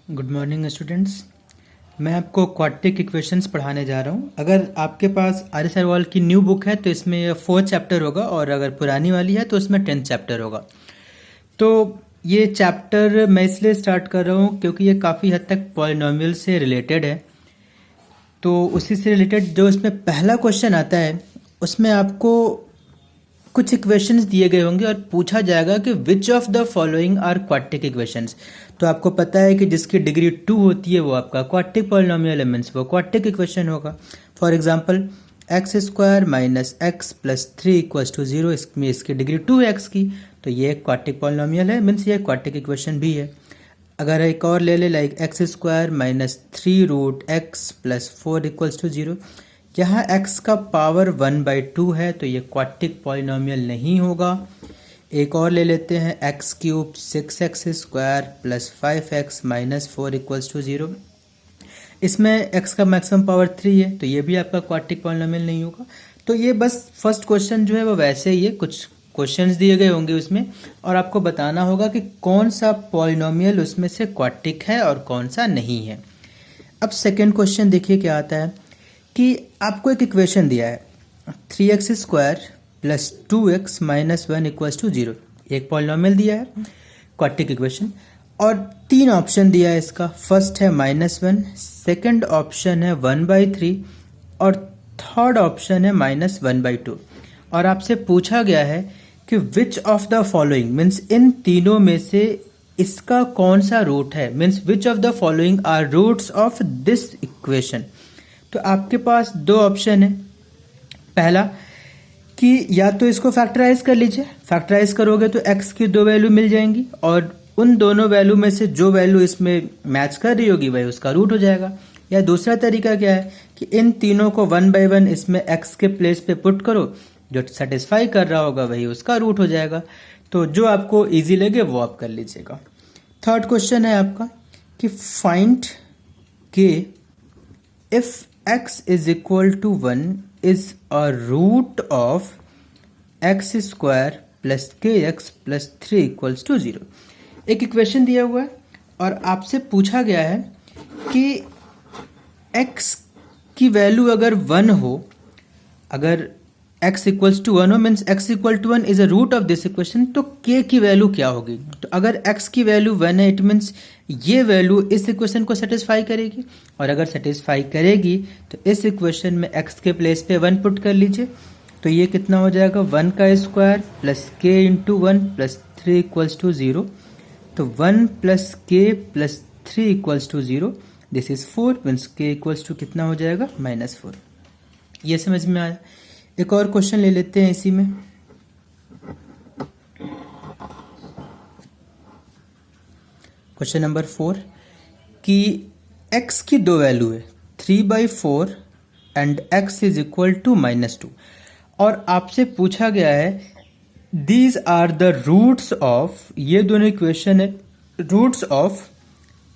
Good morning students. मैं आपको quadratic equations पढ़ाने जा रहा हूँ। अगर आपके पास आर्य सरवाल की न्यू बुक है तो इसमें 4th चैप्टर होगा और अगर पुरानी वाली है तो उसमें 10th चैप्टर होगा। तो ये चैप्टर मैं इसलिए स्टार्ट कर रहा हूँ क्योंकि ये काफ़ी हद तक पॉलिनोमियल से रिलेटेड है। तो उसी से रिलेटेड जो इसमें पहला क्वेश्चन आता है उसमें आपको कुछ इक्वेशंस दिए गए होंगे और पूछा जाएगा कि which of the following are quadratic equations. तो आपको पता है कि जिसकी डिग्री 2 होती है वो आपका क्वाड्रेटिक पॉलिनोमियल एलिमेंट्स वो क्वाड्रेटिक इक्वेशन होगा। For example x square minus x plus 3 equals to 0, इसमें इसकी डिग्री 2 है एक्स की, तो ये एक क्वाड्रेटिक पॉलिनोमियल है, मीन्स ये क्वाड्रेटिक इक्वेशन भी है। अगर एक और ले ले like x square minus 3 root x plus 4 equals to 0, यहाँ x का पावर 1/2 है तो ये क्वाड्रेटिक पॉलिनोमियल नहीं होगा। एक और ले लेते हैं x cube 6x square plus 5x minus 4 equals to 0, इसमें x का मैक्सिमम पावर 3 है तो ये भी आपका क्वाड्रेटिक पॉलिनोमियल नहीं होगा। तो ये बस फर्स्ट क्वेश्चन जो है वो वैसे ही है, कुछ क्वेश्चंस दिए गए होंगे उसमें और आपको बताना होगा कि कौन सा पॉलिनोमियल उसमें से क्वाड्रेटिक है और कौन सा नहीं है। अब सेकेंड क्वेश्चन देखिए क्या आता है कि आपको एक इक्वेशन दिया है 3x square plus 2x minus 1 equals to 0, एक पॉलिनोमियल दिया है क्वाड्रेटिक इक्वेशन और 3 ऑप्शन दिया है इसका। फर्स्ट है -1, सेकंड ऑप्शन है 1/3 और थर्ड ऑप्शन है -1/2। और आपसे पूछा गया है कि which of the following means इन तीनों में से इसका कौन सा रूट है, means which of the following are roots of this equation. तो आपके पास दो ऑप्शन है, पहला कि या तो इसको फैक्टराइज कर लीजिए, फैक्टराइज करोगे तो x की 2 वैल्यू मिल जाएंगी और उन दोनों वैल्यू में से जो वैल्यू इसमें मैच कर रही होगी वही उसका रूट हो जाएगा। या दूसरा तरीका क्या है कि इन तीनों को 1 by 1 इसमें x के प्लेस पे पुट करो, जो सेटिस्फाई कर रहा होगा वही उसका रूट हो जाएगा। तो जो आपको ईजी लगे वो आप कर लीजिएगा। थर्ड क्वेश्चन है आपका कि फाइंड के if x is equal to 1 is a root of x square plus kx plus 3 equals to 0। एक इक्वेशन दिया हुआ है और आपसे पूछा गया है कि x की वैल्यू अगर 1 हो, अगर x इक्वल्स टू 1 हो means x equal to 1 is a root of this equation, तो k की वैल्यू क्या होगी। तो अगर x की वैल्यू 1 है इट मीन्स ये वैल्यू इस इक्वेशन को सेटिस्फाई करेगी और अगर सेटिस्फाई करेगी तो इस इक्वेशन में x के प्लेस पे 1 पुट कर लीजिए। तो ये कितना हो जाएगा 1 का square plus k into 1 plus 3 equals to 0। तो 1 plus k plus 3 equals to 0, this is 4 means k equals to कितना हो जाएगा -4। ये समझ में आया। एक और क्वेश्चन ले लेते हैं इसी में। क्वेश्चन नंबर 4 कि x की 2 वैल्यू है 3/4 and x is equal to -2 और आपसे पूछा गया है these are the roots of, ये दोनों इक्वेशन है roots of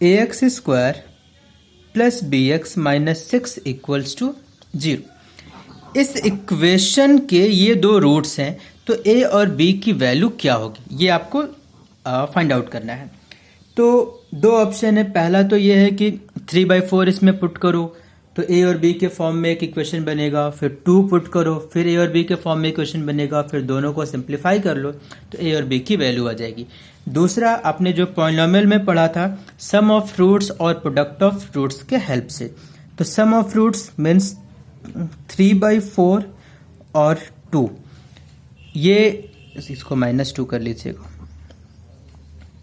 ax square plus bx minus 6 equals to 0। इस इक्वेशन के ये दो रूट्स हैं तो a और b की वैल्यू क्या होगी ये आपको फाइंड आउट करना है। तो दो ऑप्शन है, पहला तो ये है कि 3/4 इसमें पुट करो तो a और b के फॉर्म में एक इक्वेशन बनेगा, फिर 2 पुट करो फिर a और b के फॉर्म में इक्वेशन बनेगा, फिर दोनों को सिंप्लीफाई कर लो तो a और b की वैल्यू आ जाएगी। दूसरा आपने जो पॉलिनोमियल में पढ़ा था सम ऑफ रूट्स और प्रोडक्ट ऑफ रूट्स के हेल्प से, तो सम ऑफ रूट्स मीन्स 3/4 और 2, ये इसको -2 कर लीजिएगा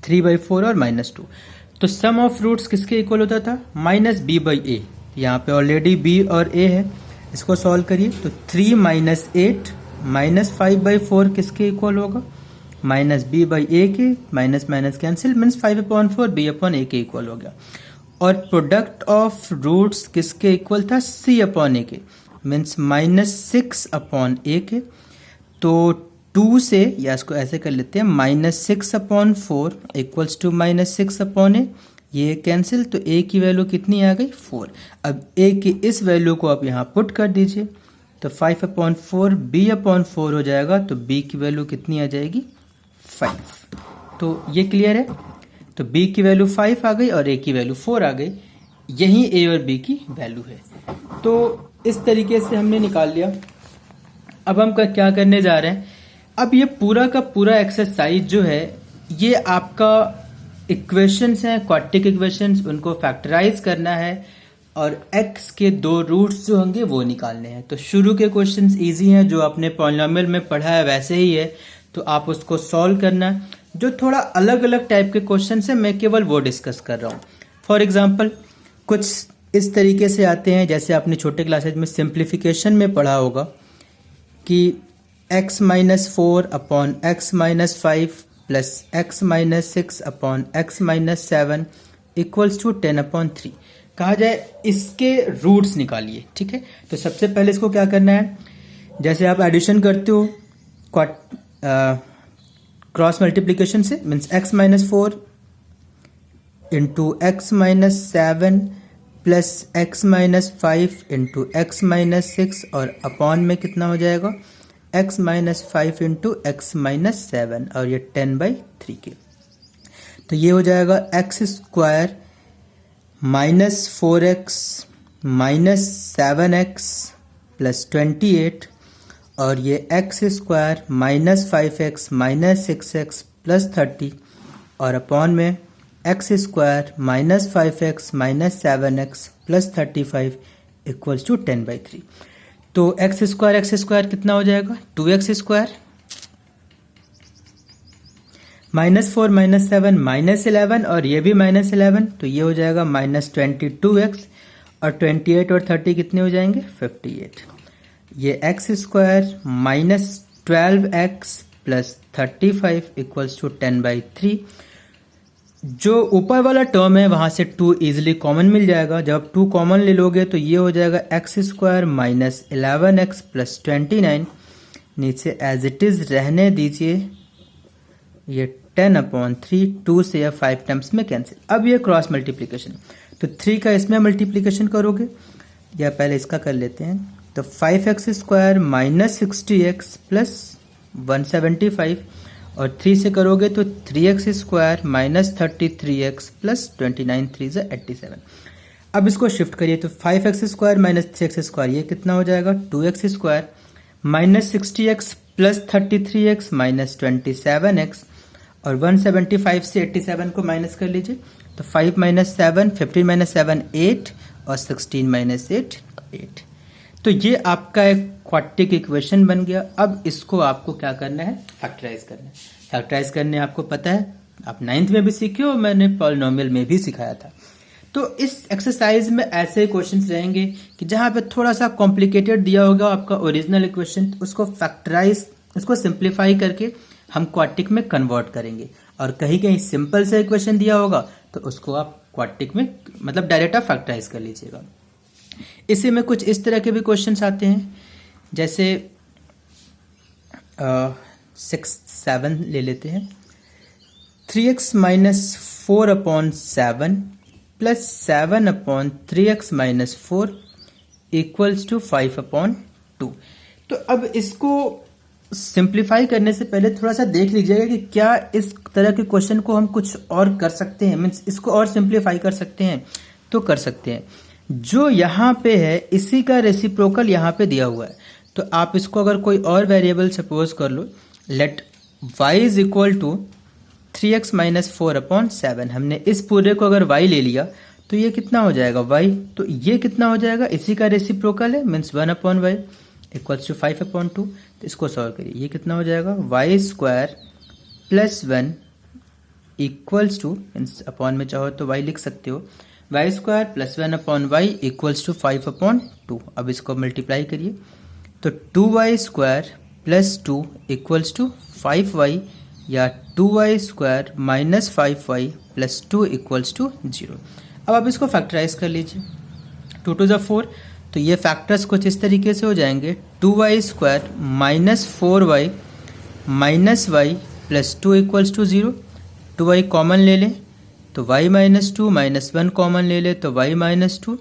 3/4 और -2। तो सम ऑफ रूट्स किसके इक्वल होता था -b/a, यहाँ पे ऑलरेडी b और a है, इसको सॉल्व करिए तो 3 - 8 -5/4 किसके इक्वल होगा -b/a के, minus minus cancel means 5/4 b/a के इक्वल हो गया। और प्रोडक्ट ऑफ रूट्स किसके इक्वल था c/a के, मीन्स -6/a के। तो 2 से या इसको ऐसे कर लेते हैं -6/4 इक्वल्स टू -6/a, ये कैंसिल तो a की वैल्यू कितनी आ गई 4। अब a की इस वैल्यू को आप यहाँ पुट कर दीजिए तो 5/4 b/4 हो जाएगा, तो b की वैल्यू कितनी आ जाएगी 5। तो ये क्लियर है। तो b की वैल्यू 5 आ गई और a की वैल्यू 4 आ गई। यही a और b की वैल्यू है। तो इस तरीके से हमने निकाल लिया। अब हम क्या करने जा रहे हैं, अब ये पूरा का पूरा एक्सरसाइज जो है ये आपका इक्वेशंस हैं, क्वाड्रेटिक इक्वेशंस, उनको फैक्टराइज करना है और x के 2 रूट्स जो होंगे वो निकालने हैं। तो शुरू के क्वेश्चंस इजी हैं, जो आपने पॉलिनोमियल में पढ़ा है वैसे ही है, तो आप उसको सॉल्व करना। जो थोड़ा अलग अलग टाइप के क्वेश्चंस हैं मैं केवल वो डिस्कस कर रहा हूँ। फॉर एग्जांपल कुछ इस तरीके से आते हैं, जैसे आपने छोटे क्लासेज में सिंप्लीफिकेशन में पढ़ा होगा कि x minus 4 upon x minus 5 plus x minus 6 upon x minus 7 equals to 10 upon 3 कहा जाए, इसके रूट्स निकालिए। ठीक है, तो सबसे पहले इसको क्या करना है, जैसे आप एडिशन करते हो क्रॉस मल्टीप्लिकेशन से, means x minus 4 into x minus 7 plus x minus 5 into x minus 6 और अपॉन में कितना हो जाएगा x minus 5 into x minus 7 और ये 10/3 के। तो ये हो जाएगा x square minus 4x minus 7x plus 28 और ये x square minus 5x minus 6x plus 30 और अपॉन में x square minus 5x minus 7x plus 35 equals to 10/3। तो एक्स स्क्वायर कितना हो जाएगा 2x square minus 4 minus 7 minus 11 और ये भी माइनस 11, तो ये हो जाएगा माइनस 22x और 28 और 30 कितने हो जाएंगे 58। ये x square minus 12x plus 35 equals to 10/3। जो ऊपर वाला टर्म है वहां से 2 इजिली कॉमन मिल जाएगा। जब आप 2 कॉमन ले लोगे तो ये हो जाएगा x square minus 11x plus 29, नीचे एज इट इज रहने दीजिए, ये 10/3, 2 से या 5 टाइम्स में कैंसिल। अब ये क्रॉस मल्टीप्लिकेशन, तो 3 का इसमें मल्टीप्लिकेशन करोगे या पहले इसका कर लेते हैं, तो 5x square minus 60x plus 175 और 3 से करोगे तो 3x square minus 33x plus 29 3 से 87। अब इसको शिफ्ट करिए तो 5x square minus 3x square ये कितना हो जाएगा 2x square minus 60x plus 33x minus 27x और 175 से 87 को माइनस कर लीजिए, तो 5 माइनस 7 15 माइनस 7 8 और 16 माइनस 8 8। तो ये आपका एक क्वाड्रेटिक इक्वेशन बन गया। अब इसको आपको क्या करना है फैक्टराइज करना है। फैक्टराइज करने आपको पता है, आप 9th में भी सीखे हो, मैंने पॉलिनोमियल में भी सिखाया था। तो इस एक्सरसाइज में ऐसे क्वेश्चंस रहेंगे कि जहाँ पे थोड़ा सा कॉम्प्लिकेटेड दिया होगा आपका ओरिजिनल इक्वेशन, उसको फैक्टराइज, इसको सिंप्लीफाई करके हम क्वाड्रेटिक में कन्वर्ट करेंगे, और कहीं कहीं सिंपल से इक्वेशन दिया होगा तो उसको आप क्वाड्रेटिक में मतलब डायरेक्ट आप फैक्टराइज कर लीजिएगा। इसी में कुछ इस तरह के भी क्वेश्चंस आते हैं, जैसे 6-7 ले लेते हैं। 3x minus 4/7 plus 7/3x minus 4 equals to 5/2। तो अब इसको सिंप्लीफाई करने से पहले थोड़ा सा देख लीजिएगा कि क्या इस तरह के क्वेश्चन को हम कुछ और कर सकते हैं, मीन्स इसको और सिंप्लीफाई कर सकते हैं, तो कर सकते हैं। जो यहाँ पे है इसी का रेसिप्रोकल यहाँ पे दिया हुआ है, तो आप इसको अगर कोई और वेरिएबल सपोज कर लो, let y is equal to 3x minus 4/7। हमने इस पूरे को अगर y ले लिया तो ये कितना हो जाएगा y, तो ये कितना हो जाएगा इसी का रेसिप्रोकल है, मीन्स 1/y इक्वल्स टू 5/2। तो इसको सॉल्व करिए, ये कितना हो जाएगा y square plus 1 equals to, means upon में चाहो तो y लिख सकते हो, y square plus 1/y equals to 5/2। अब इसको मल्टीप्लाई करिए तो 2y square plus 2 equals to 5y या 2y square minus 5y plus 2 equals to 0। अब आप इसको फैक्टराइज कर लीजिए, 2 to the 4, तो ये फैक्टर्स कुछ इस तरीके से हो जाएंगे, 2y square minus 4y minus y plus 2 equals to 0। 2y common ले लें तो y माइनस 2 माइनस 1 कॉमन ले ले तो y माइनस 2,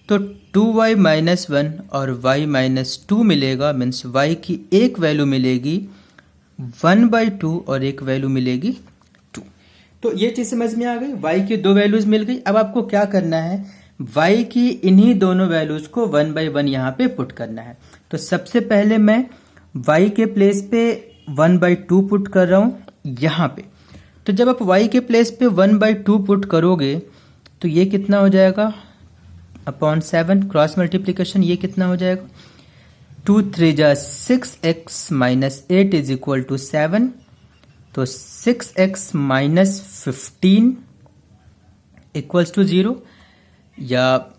तो 2y माइनस 1 और y माइनस 2 मिलेगा, मीन्स y की एक वैल्यू मिलेगी 1/2 और एक वैल्यू मिलेगी 2। तो ये चीज समझ में आ गई, y की दो वैल्यूज मिल गई। अब आपको क्या करना है, y की इन्हीं दोनों वैल्यूज को 1 by 1 यहाँ पे पुट करना है। तो सबसे पहले मैं y के प्लेस पे 1 by 2 पुट कर रहा हूँ यहाँ पे। तो जब आप y के प्लेस पे 1 by 2 पुट करोगे तो ये कितना हो जाएगा, अपॉन 7 क्रॉस मल्टीप्लीकेशन, ये कितना हो जाएगा, 2 3 जा 6x minus 8 is equal to 7। तो 6x माइनस 15 इक्वल्स टू 0, या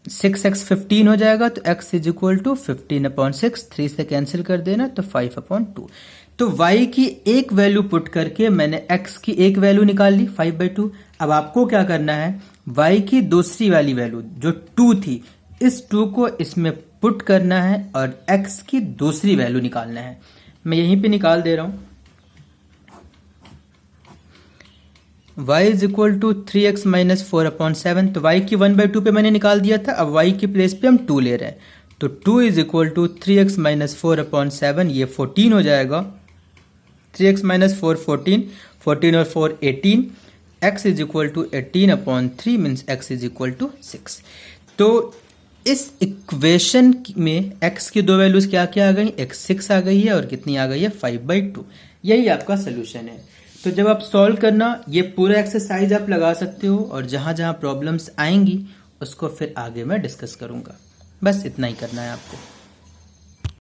6x 15 हो जाएगा तो x is equal to 15 upon 6, 3 से कैंसिल कर देना तो 5 अपॉन 2। तो y की एक वैल्यू पुट करके मैंने x की एक वैल्यू निकाल ली 5/2। अब आपको क्या करना है, y की दूसरी वाली वैल्यू जो 2 थी, इस 2 को इसमें पुट करना है और x की दूसरी वैल्यू निकालना है। मैं यहीं पे निकाल दे रहा हूं, y is equal to 3x minus 4 upon 7। तो y की 1/2 पे मैंने निकाल दिया था, अब y की प्लेस पे हम 2 ले रहे हैं। तो 2 is equal to 3x minus 4 upon 7, ये 14 हो जाएगा। 3x माइनस 4 14, 14 और 4 18, x is equal to 18 upon 3 मीन्स x इज इक्वल टू 6। तो इस इक्वेशन में x की दो वैल्यूज क्या क्या आ गई, एक 6 आ गई है और कितनी आ गई है 5/2। यही आपका सोल्यूशन है। तो जब आप सॉल्व करना, ये पूरा एक्सरसाइज आप लगा सकते हो और जहां जहां प्रॉब्लम्स आएंगी उसको फिर आगे मैं डिस्कस करूंगा। बस इतना ही करना है आपको।